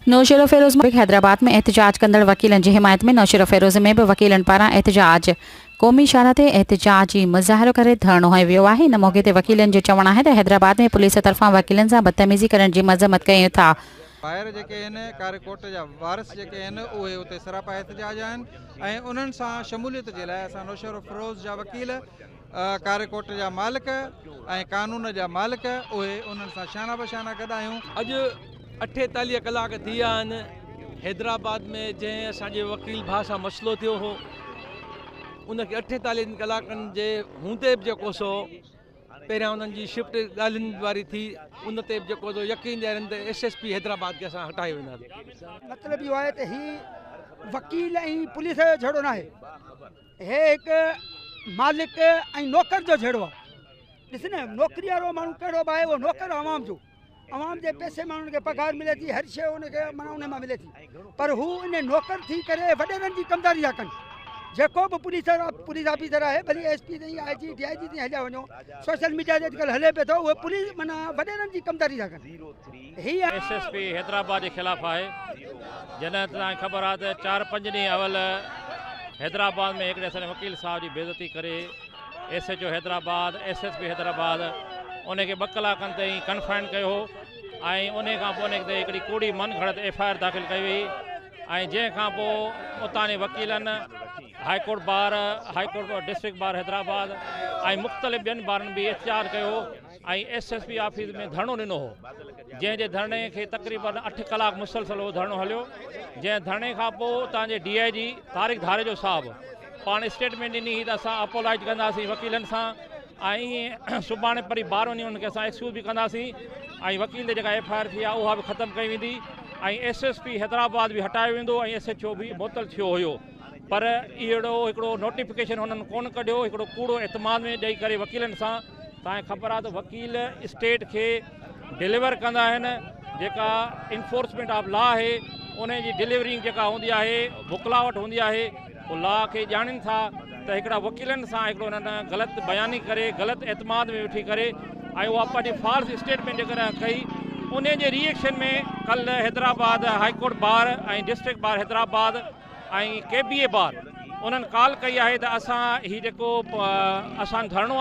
नौशर फ़िरोज़ हैदराबाद में एहतजाज कंदड़ वकीलन की हिमायत में नौशर फ़िरोज़ में भी वकीलन पारां एहतजाज क़ौमी शाह ते एहतजाजी मुज़ाहिरो करे धरणो हयो वियो आहे। इन मौक़े ते वकीलन जो चवणु आहे त हैदराबाद में पुलिस तरफ़ां वकीलन सां बदतमीज़ी करण जी मज़म्मत कयूं था। ॿाहिरि जेके आहिनि कार्यकोट जा वारिस जेके आहिनि उहे उते सरापा एहतजाज आहिनि ऐं उन्हनि सां शमूलियत जे लाइ असां नौशर फ़िरोज़ जा वकील कार्यकोट जा मालिक ऐं कानून जा मालिक उहे उन्हनि सां शाना बशाना गॾु आहियूं। अॼु 48 कलाक थी विया आहिनि हैदराबाद में जंहिं असांजे वकील भाउ सां मसइलो थियो हो उनखे 48 कलाकनि जे हूंदे बि जेको सो पहिरियां उन्हनि जी शिफ्ट ॻाल्हियुनि वारी थी उन ते बि जेको यकीन ॾियनि त SSP हैदराबाद खे असां हटाए वेंदासीं। मतिलबु इहो आहे त ही वकील ऐं पुलिस जो झेड़ो न आहे, हे हिकु मालिक ऐं नौकर जो झेड़ो आहे। ॾिस न नौकरी वारो माण्हू कहिड़ो बि आहे, उहो नौकर आवाम जो, आवाम जे पैसे माण्हुनि खे पघार मिले थी, हर शइ उनखे माना उन मां मिले थी, पर हू इन नौकर थी करे वॾेरनि जी कमदारी था कनि। जेको बि पुलिस ऑफिसर आहे भली SP ताईं IG DIG ताईं हलिया वञो, सोशल मीडिया ते अॼुकल्ह हले पियो थो, उहे पुलिस माना वॾेरनि जी कमदारी था कनि। हीअ SSP हैदराबाद जे ख़िलाफ़ु आहे। जॾहिं तव्हांखे ख़बर आहे त 4-5 ॾींहं अवल हैदराबाद में हिकिड़े असांजे वकील साहब जी बेइज़ती करे SHO हैदराबाद SSP हैदराबाद उनखे 2 कलाकनि ताईं कन्फाइन कयो हो ऐं उन खां पोइ उनखे हिकिड़ी कूड़ी मन घड़त FIR दाख़िल कई वई ऐं जंहिंखां पोइ उतां जे वकीलनि high court bar high court district bar Hyderabad ऐं मुख़्तलिफ़ ॿियनि बारनि बि एहतजाज कयो ऐं SSP ऑफिस में धरणो ॾिनो हो, जंहिंजे धरणे खे तक़रीबन 8 कलाक मुसलसल उहो धरणो हलियो। जंहिं धरणे खां पोइ उतां जे DIG तारिक धारेजो साहब पाण स्टेटमेंट ॾिनी त असां अपोलाइज कंदासीं वकीलनि सां ऐं सुभाणे वरी बार वञी उनखे असां एक्सक्यूज़ बि कंदासीं ऐं वकील ते जेका FIR थी आहे उहा बि ख़तमु कई वेंदी ऐं SSP हैदराबाद बि हटायो वेंदो ऐं SHO बि मुअतल थियो हुयो। पर इहो हिकिड़ो नोटिफिकेशन हुननि कोन कढियो, हिकिड़ो कूड़ो एतमाद में ॾेई करे वकीलनि सां। तव्हांखे ख़बर आहे त वकील स्टेट खे डिलीवर कंदा आहिनि, जेका इन्फोर्समेंट ऑफ लॉ आहे उन जी डिलीवरिंग जेका हूंदी आहे बुकलावट हूंदी आहे उहो लॉ खे ॼाणनि था त हिकिड़ा वकीलनि सां हिकिड़ो हुननि ग़लति बयानी करे ग़लति एतमाद में वेठी करे ऐं उहा पंहिंजी फॉल्स स्टेटमेंट जेकॾहिं कई उन जे रिएक्शन में कल्ह हैदराबाद हाईकोर्ट बार ऐं डिस्ट्रिक्ट बार हैदराबाद ऐं KBA बार उन्हनि कॉल कई आहे त असां हीउ जेको असां धरणो